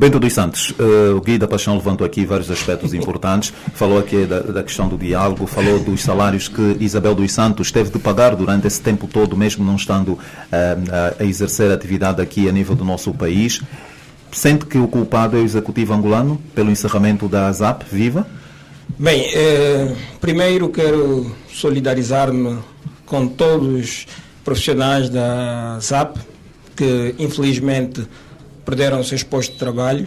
Bento dos Santos, o Gui da Paixão levantou aqui vários aspectos importantes, falou aqui da questão do diálogo, falou dos salários que Isabel dos Santos teve de pagar durante esse tempo todo, mesmo não estando a exercer atividade aqui a nível do nosso país. Sente que o culpado é o executivo angolano pelo encerramento da ASAP Viva? Bem, primeiro quero solidarizar-me com todos os profissionais da ASAP que infelizmente perderam os seus postos de trabalho.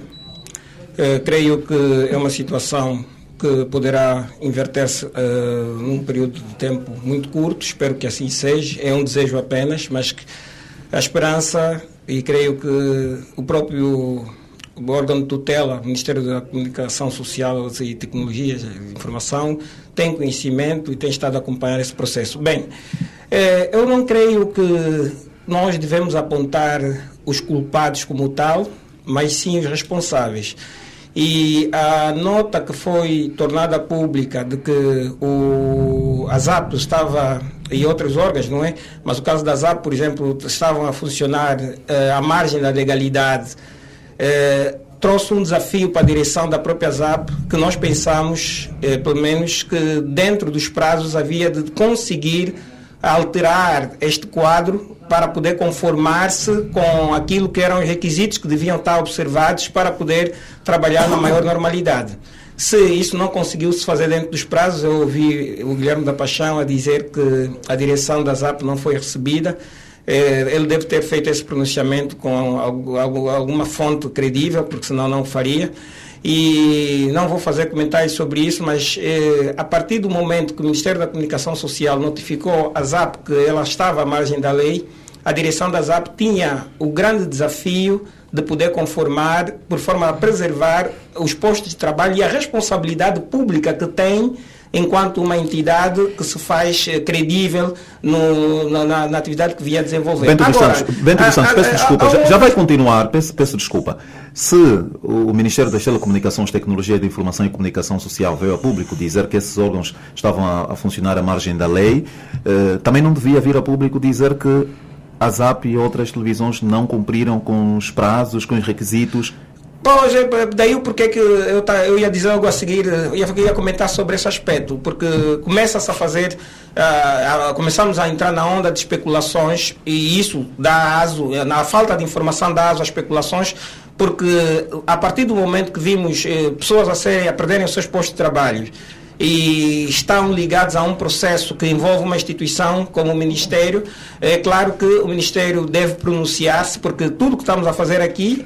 Creio que é uma situação que poderá inverter-se num período de tempo muito curto, espero que assim seja, é um desejo apenas, mas que a esperança, e creio que o próprio órgão de tutela, o Ministério da Comunicação Social e Tecnologias de Informação, tem conhecimento e tem estado a acompanhar esse processo. Bem, eu não creio que nós devemos apontar os culpados como tal, mas sim os responsáveis. E a nota que foi tornada pública de que a ASAP estava, e outros órgãos, não é? Mas o caso da ASAP, por exemplo, estavam a funcionar à margem da legalidade, trouxe um desafio para a direção da própria ASAP, que nós pensamos, pelo menos, que dentro dos prazos havia de conseguir alterar este quadro para poder conformar-se com aquilo que eram os requisitos que deviam estar observados para poder trabalhar na maior normalidade. Se isso não conseguiu se fazer dentro dos prazos, eu ouvi o Guilherme da Paixão a dizer que a direção da ASAP não foi recebida. Ele deve ter feito esse pronunciamento com alguma fonte credível, porque senão não o faria. E não vou fazer comentários sobre isso, mas a partir do momento que o Ministério da Comunicação Social notificou a ASAP que ela estava à margem da lei, a direção da ASAP tinha o grande desafio de poder conformar, por forma a preservar os postos de trabalho e a responsabilidade pública que tem enquanto uma entidade que se faz credível na atividade que vinha desenvolver. Bento dos Santos, peço desculpa, já vai continuar, peço desculpa. Se o Ministério das Telecomunicações, Tecnologia de Informação e Comunicação Social veio a público dizer que esses órgãos estavam a funcionar à margem da lei, também não devia vir a público dizer que a ZAP e outras televisões não cumpriram com os prazos, com os requisitos? Pois, daí o porquê que eu ia dizer algo a seguir, eu ia comentar sobre esse aspecto, porque começa-se a fazer, começamos a entrar na onda de especulações e isso dá aso, na falta de informação dá aso às especulações, porque a partir do momento que vimos pessoas a perderem os seus postos de trabalho e estão ligados a um processo que envolve uma instituição como o Ministério, é claro que o Ministério deve pronunciar-se, porque tudo que estamos a fazer aqui,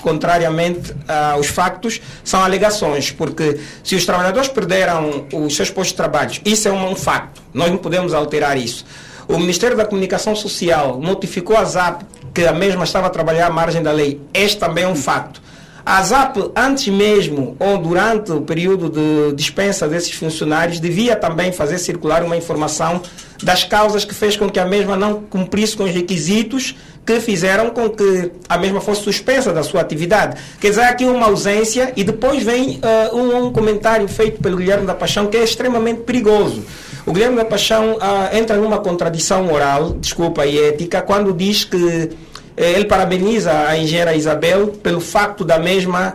contrariamente aos factos, são alegações, porque se os trabalhadores perderam os seus postos de trabalho, isso é um facto, nós não podemos alterar isso. O Ministério da Comunicação Social notificou a ZAP que a mesma estava a trabalhar à margem da lei, este também é um facto. A ZAP, antes mesmo ou durante o período de dispensa desses funcionários, devia também fazer circular uma informação das causas que fez com que a mesma não cumprisse com os requisitos que fizeram com que a mesma fosse suspensa da sua atividade. Quer dizer, aqui uma ausência e depois vem um comentário feito pelo Guilherme da Paixão que é extremamente perigoso. O Guilherme da Paixão entra numa contradição moral, desculpa, e ética, quando diz que ele parabeniza a engenheira Isabel pelo facto da mesma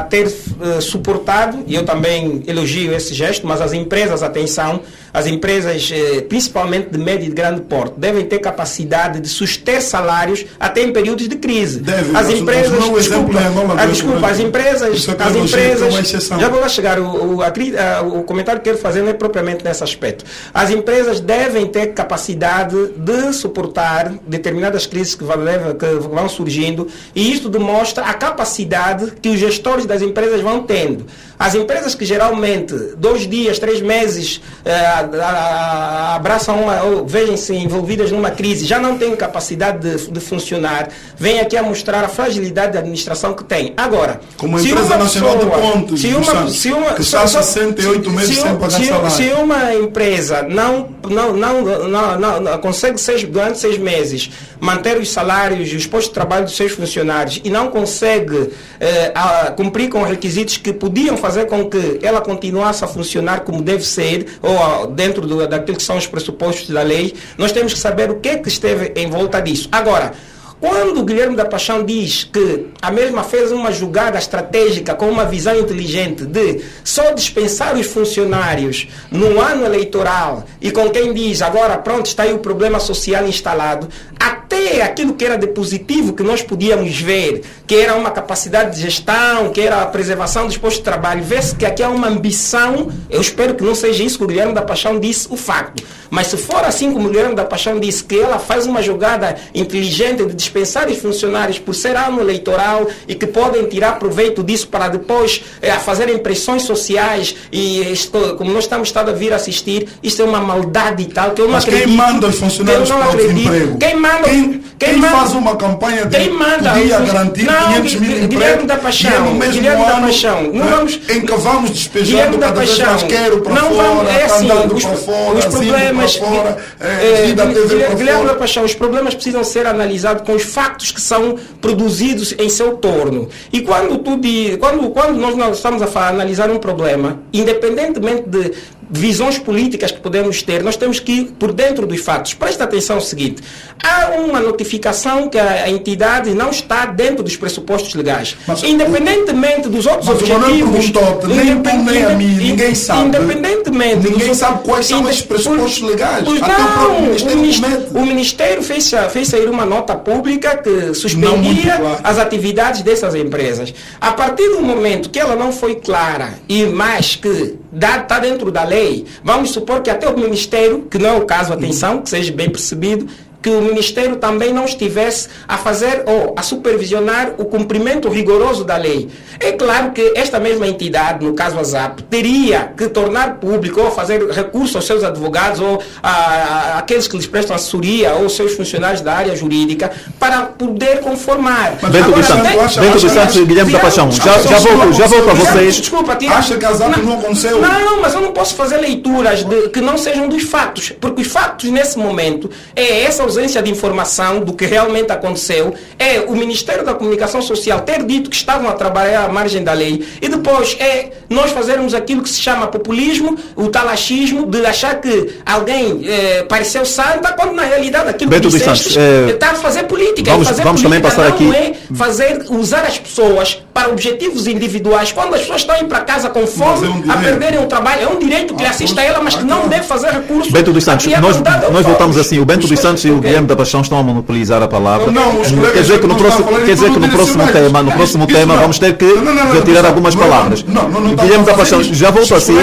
ter suportado, e eu também elogio esse gesto, mas as empresas, atenção, as empresas, principalmente de médio e de grande porte, devem ter capacidade de suster salários até em períodos de crise. As empresas, as empresas, já vou lá chegar, o comentário que quero fazer não é propriamente nesse aspecto. As empresas devem ter capacidade de suportar determinadas crises que vão surgindo, e isso demonstra a capacidade que os gestores das empresas vão tendo. As empresas que geralmente 2 dias, 3 meses abraçam ou vejam-se envolvidas numa crise, já não têm capacidade de funcionar, vêm aqui a mostrar a fragilidade da administração que tem. Agora, como a empresa nacional de pontos, que está 68 meses sem pagar salário. Se uma empresa não consegue durante 6 meses manter os salários e os postos de trabalho dos seus funcionários e não consegue cumprir com os requisitos que podiam fazer com que ela continuasse a funcionar como deve ser, ou dentro daquilo que são os pressupostos da lei, nós temos que saber o que é que esteve em volta disso. Agora, Quando o Guilherme da Paixão diz que a mesma fez uma jogada estratégica com uma visão inteligente de só dispensar os funcionários no ano eleitoral e com quem diz agora pronto, está aí o problema social instalado, até aquilo que era de positivo que nós podíamos ver, que era uma capacidade de gestão, que era a preservação dos postos de trabalho, vê-se que aqui há uma ambição. Eu espero que não seja isso que o Guilherme da Paixão disse, o facto. Mas se for assim como o Guilherme da Paixão disse, que ela faz uma jogada inteligente de dispensar os funcionários por ser ano eleitoral e que podem tirar proveito disso para depois fazerem pressões sociais e como nós estamos a vir assistir, isto é uma maldade e tal, que eu não acredito. Mas quem manda os funcionários para o desemprego? Quem faz uma campanha de podia garantir 500 mil empregos? Guilherme da Paixão, Guilherme da Paixão, não vamos, em que vamos despejando cada vez mais quero para fora, andando para fora, os problemas para fora, Guilherme da Paixão, os problemas precisam ser analisados com os factos que são produzidos em seu torno. E quando nós estamos a analisar um problema, independentemente de visões políticas que podemos ter, nós temos que ir por dentro dos fatos. Presta atenção ao seguinte: há uma notificação que a entidade não está dentro dos pressupostos legais. Mas, independentemente dos outros objetivos... Nem tu, nem a mim, ninguém sabe. Independentemente... Ninguém sabe quais são esses pressupostos legais. Até o próprio Ministério o Ministério fez sair uma nota pública que suspendia as atividades dessas empresas. A partir do momento que ela não foi clara e mais que está dentro da lei, vamos supor que até o Ministério, que não é o caso, atenção, que seja bem percebido, que o Ministério também não estivesse a fazer ou a supervisionar o cumprimento rigoroso da lei. É claro que esta mesma entidade, no caso a ZAP, teria que tornar público ou fazer recurso aos seus advogados ou àqueles que lhes prestam assessoria ou seus funcionários da área jurídica para poder conformar. Bento dos Santos e Guilherme da Paixão, já volto a vocês. Desculpa, acha que a ZAP não aconteceu? Não, mas eu não posso fazer leituras que não sejam dos fatos, porque os fatos nesse momento é essa ausência de informação do que realmente aconteceu, é o Ministério da Comunicação Social ter dito que estavam a trabalhar à margem da lei e depois é nós fazermos aquilo que se chama populismo, o talachismo, de achar que alguém pareceu santa, quando na realidade aquilo que disseste está a fazer política. Vamos política também passar aqui. Não é usar as pessoas para objetivos individuais, quando as pessoas estão indo para casa com fome, a perderem o trabalho. É um direito que lhe assista a ela, mas que não deve fazer recurso. Bento dos Santos, nós voltamos assim, o Bento dos Santos e o Guilherme da Paixão estão a monopolizar a palavra. Quer dizer que no próximo tema vamos ter que retirar algumas palavras. Guilherme da Paixão, já volto assim.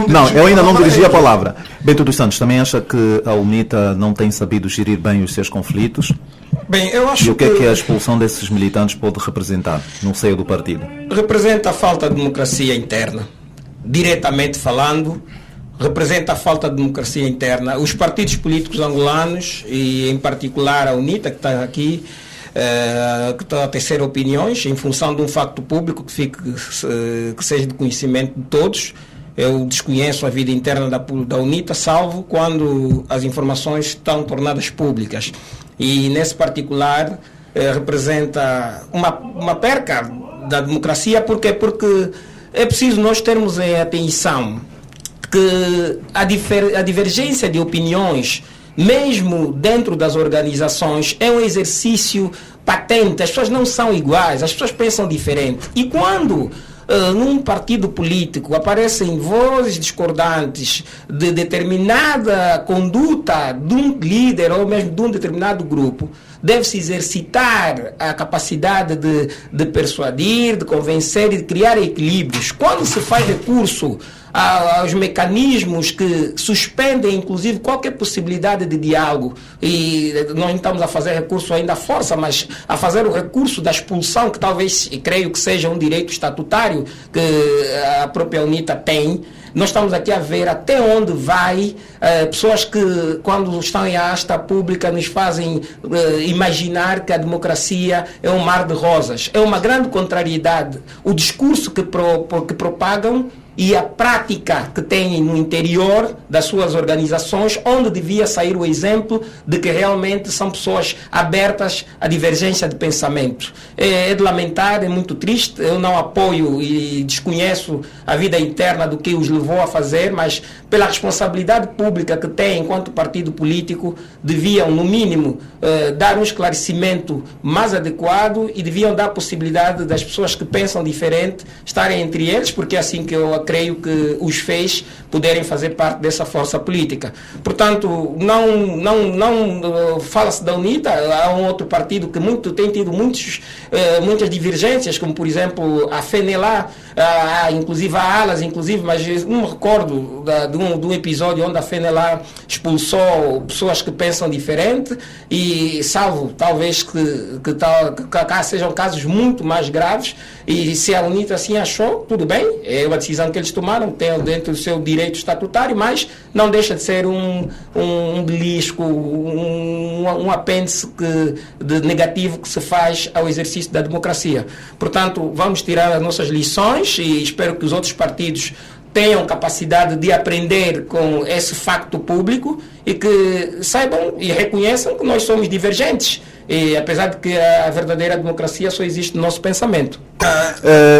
Não, eu ainda não dirigi a palavra. Bento dos Santos, também acha que a UNITA não tem sabido gerir bem os seus conflitos? Bem, eu acho e o que é que a expulsão desses militantes pode representar no seio do partido? Representa a falta de democracia interna. Diretamente falando, representa a falta de democracia interna. Os partidos políticos angolanos, e em particular a UNITA, que está aqui, que está a tecer opiniões em função de um facto público que seja de conhecimento de todos. Eu desconheço a vida interna da UNITA, salvo quando as informações estão tornadas públicas. E nesse particular representa uma perca da democracia. Por quê? Porque é preciso nós termos em atenção que a divergência de opiniões, mesmo dentro das organizações, é um exercício patente. As pessoas não são iguais, as pessoas pensam diferente. E quando num partido político aparecem vozes discordantes de determinada conduta de um líder ou mesmo de um determinado grupo, deve-se exercitar a capacidade de persuadir, de convencer e de criar equilíbrios. Quando se faz recurso aos mecanismos que suspendem, inclusive, qualquer possibilidade de diálogo, e nós não estamos a fazer recurso ainda à força, mas a fazer o recurso da expulsão, que talvez, creio que seja um direito estatutário que a própria UNITA tem. Nós estamos aqui a ver até onde vai pessoas que, quando estão em asta pública, nos fazem imaginar que a democracia é um mar de rosas. É uma grande contrariedade. O discurso que propagam e a prática que têm no interior das suas organizações, onde devia sair o exemplo de que realmente são pessoas abertas à divergência de pensamento. É de lamentar, é muito triste, eu não apoio e desconheço a vida interna do que os levou a fazer, mas pela responsabilidade pública que têm enquanto partido político, deviam, no mínimo, dar um esclarecimento mais adequado e deviam dar a possibilidade das pessoas que pensam diferente estarem entre eles, porque é assim que eu creio que os fez poderem fazer parte dessa força política. Portanto, não fala-se da UNITA, há um outro partido que tem tido muitas divergências, como por exemplo a FENELA, inclusive há alas, mas não me recordo de um episódio onde a FENELA expulsou pessoas que pensam diferente, e salvo talvez que cá sejam casos muito mais graves, e se a UNITA assim achou, tudo bem, é uma decisão que eles tomaram, tem dentro do seu direito estatutário, mas não deixa de ser um belisco, um apêndice negativo que se faz ao exercício da democracia. Portanto, vamos tirar as nossas lições e espero que os outros partidos tenham capacidade de aprender com esse facto público e que saibam e reconheçam que nós somos divergentes, e apesar de que a verdadeira democracia só existe no nosso pensamento.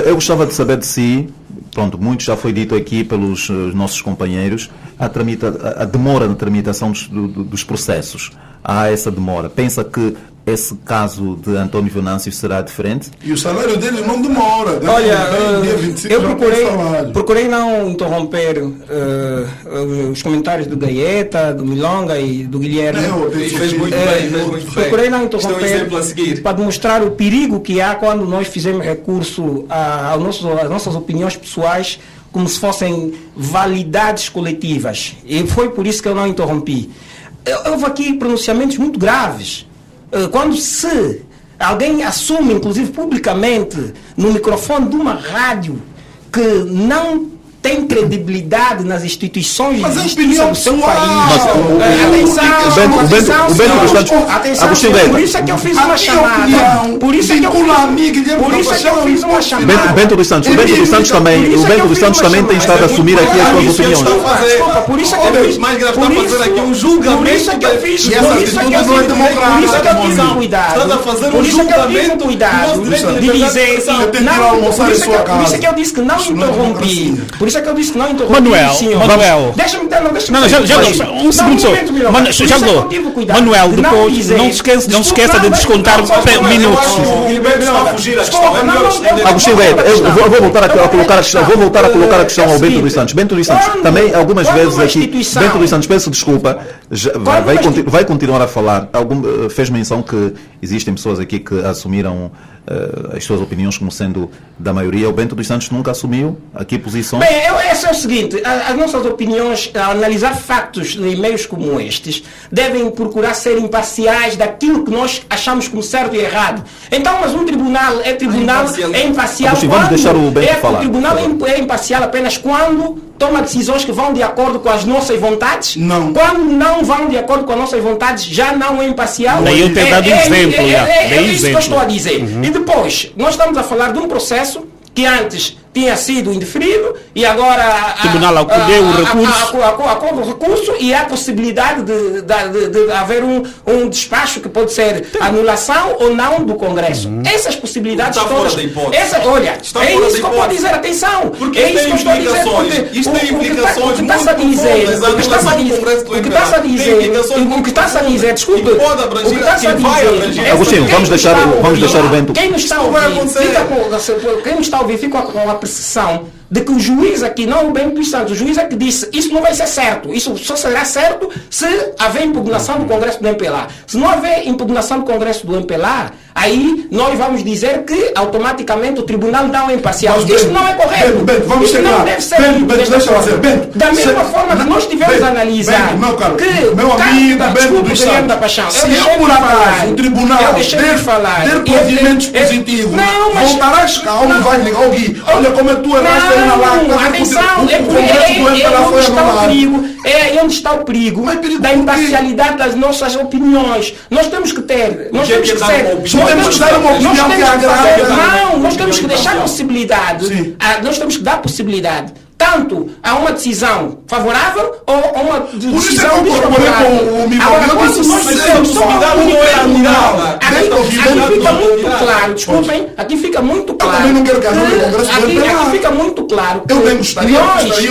Eu gostava de saber de si, pronto, muito já foi dito aqui pelos nossos companheiros, a demora na tramitação dos processos. Há essa demora. Pensa que esse caso de António Venâncio será diferente? E o salário deles não demora. Olha, eu procurei não interromper os comentários do Gaeta, do Milonga e do Guilherme. Fez muito bem. Procurei não interromper para demonstrar o perigo que há quando nós fizemos recurso às nossas opiniões pessoais como se fossem validades coletivas. E foi por isso que eu não interrompi. Houve aqui pronunciamentos muito graves. Quando se alguém assume, inclusive publicamente, no microfone de uma rádio, que não tem credibilidade nas instituições de justiça do seu país. Atenção, por isso é que eu fiz uma chamada. Por isso é que eu fiz uma chamada. Bento dos Santos também tem estado a assumir aqui as suas opiniões. Por isso é que eu fiz mais grave está a fazer aqui um julgamento. Por isso é que eu fiz cuidado. Estás a fazer um julgamento de dizer por isso é que eu disse que não interrompi. Por isso é que eu disse que não interrompi. Manuel. Deixa-me um segundo só. Manuel, depois não esqueça de descontar minutos. Agostinho Gaeta, eu vou voltar a colocar a questão ao Bento dos Santos. Bento dos Santos, também algumas vezes aqui, Bento dos Santos, peço desculpa, vai continuar a falar. Fez menção que existem pessoas aqui que assumiram as suas opiniões como sendo da maioria. O Bento dos Santos nunca assumiu aqui posições. Bem, esse é o seguinte, as nossas opiniões, ao analisar factos em meios como estes, devem procurar ser imparciais daquilo que nós achamos como certo e errado. Então, mas um tribunal é imparcial quando... Vamos deixar o Bento falar. O tribunal é imparcial apenas quando toma decisões que vão de acordo com as nossas vontades. Não. Quando não vão de acordo com as nossas vontades, já não é imparcial. Daí eu tenho dado exemplo. É isso que eu estou a dizer. E depois, nós estamos a falar de um processo que antes tinha sido indeferido e agora o tribunal acolheu o recurso e há a possibilidade de haver um despacho que pode ser anulação ou não do Congresso. Essas possibilidades está todas. Fora da hipótese. Olha, é isso que eu estou a dizer, atenção. Porque é isso que eu estou a dizer. Isto tem implicações. O que estás a dizer, desculpe. O que estás a dizer. Agostinho, vamos deixar o Bento. Quem nos está a ouvir fica com a percepção de que o juiz aqui, não o Bento dos Santos, o juiz é que disse isso não vai ser certo, isso só será certo se haver impugnação do Congresso do MPLA. Se não haver impugnação do Congresso do MPLA, aí nós vamos dizer que automaticamente o tribunal não é imparcial. Isso não é correto. Bento, vamos isso não deve ser da mesma forma que nós tivemos a analisar que meu amigo Bento dos Santos, se eu por acaso o tribunal der provimentos positivos, voltarás cá ou vai ligar o Gui, olha como é tua raça. Atenção, é onde está o perigo da imparcialidade das nossas opiniões. Nós temos que ter, nós temos que dar uma opinião que agrada. Não, nós temos que deixar a possibilidade, nós temos que dar a possibilidade tanto a uma decisão favorável ou a uma decisão desfavorável. Aqui fica muito claro, desculpem, aqui fica muito claro. Eu também não quero que haja um congresso aqui fica muito claro que nós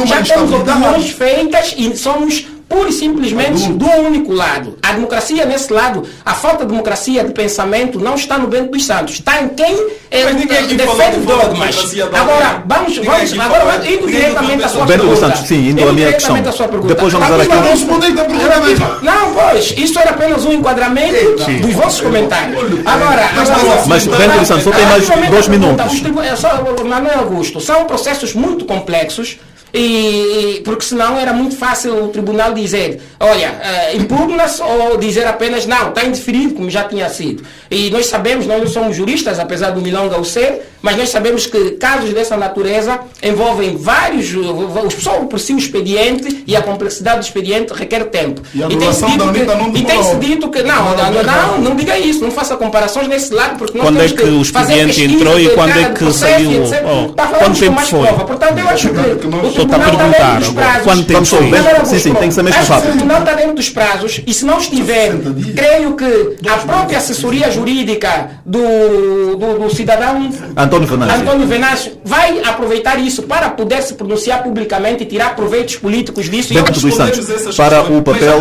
já temos opiniões feitas e somos pura e simplesmente do único lado. A democracia nesse lado, a falta de democracia de pensamento não está no Bento dos Santos, está em quem defende dogmas. Agora, vamos indo diretamente à sua Bento dos pergunta. Santos, sim, indo à minha questão. Depois vamos dar aqui. Não, pois, isso era apenas um enquadramento dos vossos comentários. Agora, mas Bento dos Santos, só tem mais 2 minutos. Manuel Augusto, são processos muito complexos. Porque senão era muito fácil o tribunal dizer, olha, impugna-se, ou dizer apenas não, está indeferido, como já tinha sido. E nós sabemos, nós não somos juristas, apesar do Milonga o ser, mas nós sabemos que casos dessa natureza envolvem vários, só por si o expediente e a complexidade do expediente requer tempo. E a duração da Anitta não tem-se dito que não diga isso, não faça comparações nesse lado, porque nós quando é que o expediente entrou e quando é que saiu? Quanto tempo foi? Portanto, eu acho que está a perguntar agora, quanto tempo foi? Sim, tem que ser mesmo rápido. O tribunal está dentro dos prazos e se não estiver, creio que a própria assessoria jurídica do cidadão Antônio Venâncio vai aproveitar isso para poder se pronunciar publicamente e tirar proveitos políticos disso. Bento dos Santos, para o papel,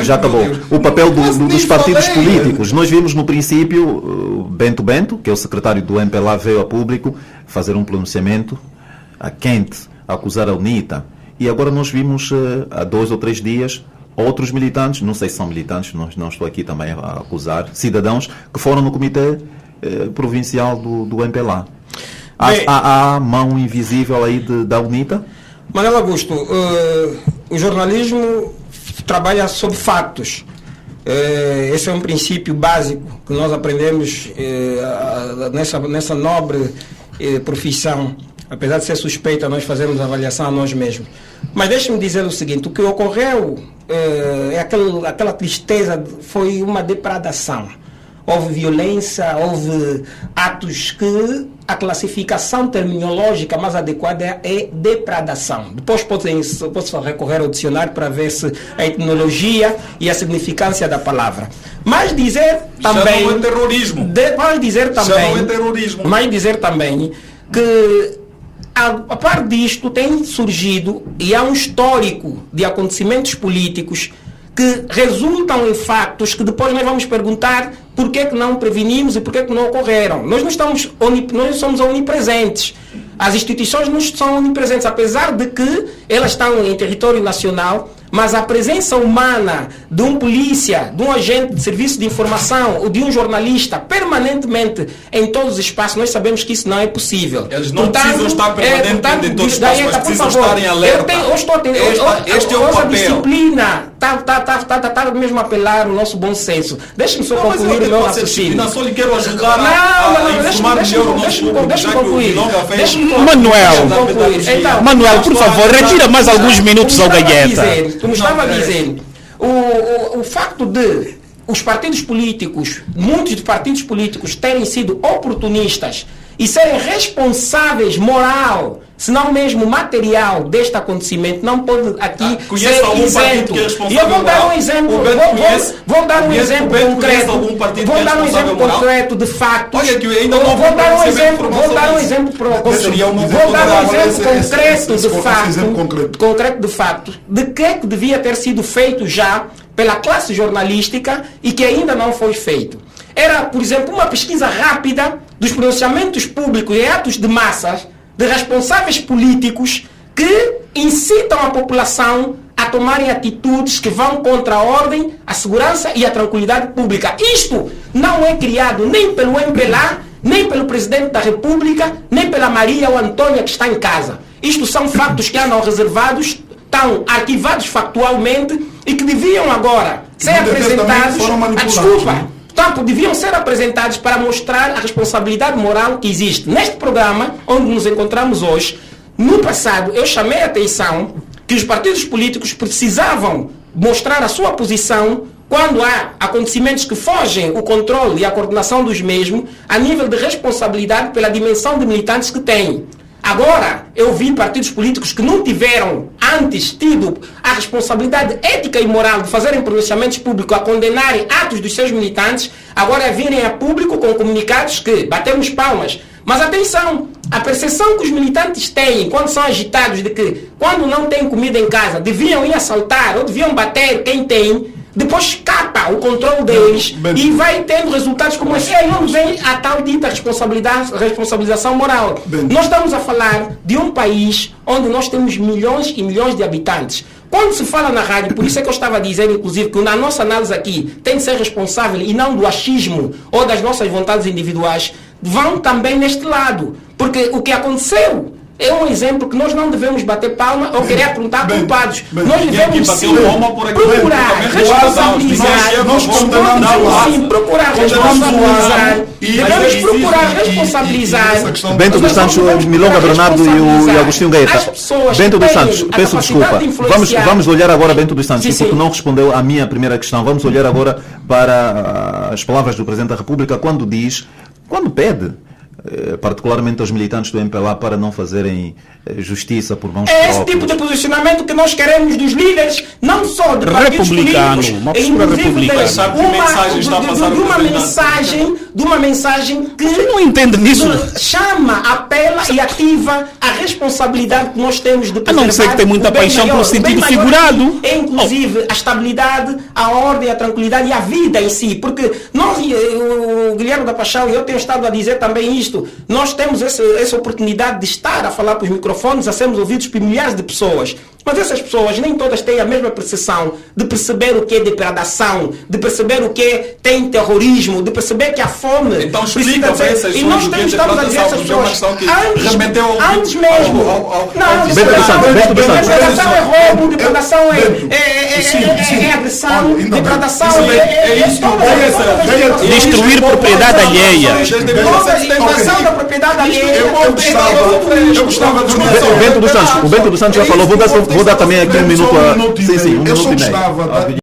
já acabou. O papel dos partidos políticos. Nós vimos no princípio Bento, que é o secretário do MPLA, veio a público fazer um pronunciamento a quente, acusar a UNITA. E agora nós vimos há 2 ou 3 dias outros militantes, não sei se são militantes, não estou aqui também a acusar, cidadãos que foram no comitê provincial do MPLA. Há mão invisível aí da UNITA? Manuel Augusto, o jornalismo trabalha sobre fatos. Esse é um princípio básico que nós aprendemos nessa nobre profissão. Apesar de ser suspeita, nós fazemos avaliação a nós mesmos. Mas deixe-me dizer o seguinte, o que ocorreu aquela tristeza, foi uma depredação. Houve violência, houve atos que a classificação terminológica mais adequada é depredação. Depois posso recorrer ao dicionário para ver se a etnologia e a significância da palavra. Mas dizer também... Chamam terrorismo. Mas dizer também que a par disto tem surgido e há um histórico de acontecimentos políticos que resultam em fatos que depois nós vamos perguntar por que não prevenimos e por que não ocorreram. Nós somos onipresentes. As instituições não são onipresentes, apesar de que elas estão em território nacional, mas a presença humana de um polícia, de um agente de serviço de informação ou de um jornalista permanentemente em todos os espaços, nós sabemos que isso não é possível. Eles não precisam estar permanentemente em todos os espaços, mas precisam estar em alerta. Este é o papel. Disciplina está mesmo a apelar o nosso bom senso. Deixe-me só concluir o meu raciocínio. Só lhe quero ajudar a informar melhor o nosso público, já que o Milonga fez. Manuel, por favor, retira mais alguns minutos ao Gagueta. Como estava dizendo, o facto de os partidos políticos, muitos partidos políticos terem sido oportunistas e serem responsáveis moral, se não mesmo material deste acontecimento, não pode aqui ser isento. E eu vou dar um exemplo, vou dar um exemplo concreto de factos. Olha que ainda não vou dar um exemplo concreto de fato de que devia ter sido feito já pela classe jornalística e que ainda não foi feito. Era, por exemplo, uma pesquisa rápida dos pronunciamentos públicos e atos de massas de responsáveis políticos que incitam a população a tomarem atitudes que vão contra a ordem, a segurança e a tranquilidade pública. Isto não é criado nem pelo MPLA, nem pelo Presidente da República, nem pela Maria ou Antônia que está em casa. Isto são fatos que andam reservados, estão arquivados factualmente e que deviam agora ser apresentados. Portanto, deviam ser apresentados para mostrar a responsabilidade moral que existe. Neste programa, onde nos encontramos hoje, no passado, eu chamei a atenção que os partidos políticos precisavam mostrar a sua posição quando há acontecimentos que fogem o controle e a coordenação dos mesmos a nível de responsabilidade pela dimensão de militantes que têm. Agora, eu vi partidos políticos que não tiveram antes tido a responsabilidade ética e moral de fazerem pronunciamentos públicos a condenarem atos dos seus militantes, agora virem a público com comunicados que batemos palmas. Mas atenção, a percepção que os militantes têm quando são agitados de que quando não têm comida em casa deviam ir assaltar ou deviam bater quem tem, depois escapa o controle deles e vai tendo resultados como esse. E aí não vem a tal dita responsabilização moral. Nós estamos a falar de um país onde nós temos milhões e milhões de habitantes. Quando se fala na rádio, por isso é que eu estava a dizer, inclusive, que na nossa análise aqui tem de ser responsável e não do achismo ou das nossas vontades individuais, vão também neste lado. Porque o que aconteceu é um exemplo que nós não devemos bater palma ou querer apontar culpados. Nós devemos sim procurar responsabilizar. Nós devemos sim procurar responsabilizar. Devemos procurar responsabilizar. Bento dos Santos, Milonga Bernardo e Agostinho Gaeta. Bento dos Santos, peço desculpa. Vamos olhar agora, Bento dos Santos, porque não respondeu à minha primeira questão. Vamos olhar agora para as palavras do Presidente da República quando pede particularmente aos militantes do MPLA para não fazerem justiça por mãos próprias. É esse tipo de posicionamento que nós queremos dos líderes, não só de partidos políticos, uma postura republicana. De uma mensagem que não entende nisso. Chama, apela e ativa a responsabilidade que nós temos de preservar. A não ser que tem muita paixão pelo sentido figurado. É inclusive a estabilidade, a ordem, a tranquilidade e a vida em si. Porque nós, o Guilherme da Paixão, e eu tenho estado a dizer também isto, nós temos essa oportunidade de estar a falar para os microfones, a sermos ouvidos por milhares de pessoas. Mas essas pessoas nem todas têm a mesma percepção de perceber o que é degradação, de perceber o que tem terrorismo, de perceber que a fome... Então explica para essas pessoas. E nós estamos a dizer a essas pessoas, antes mesmo... Degradação é roubo, degradação é agressão, degradação é... Destruir propriedade alheia. Invasão da propriedade alheia. Eu gostava de... O Bento dos Santos já falou, vou dar também aqui um minuto a... Eu só gostava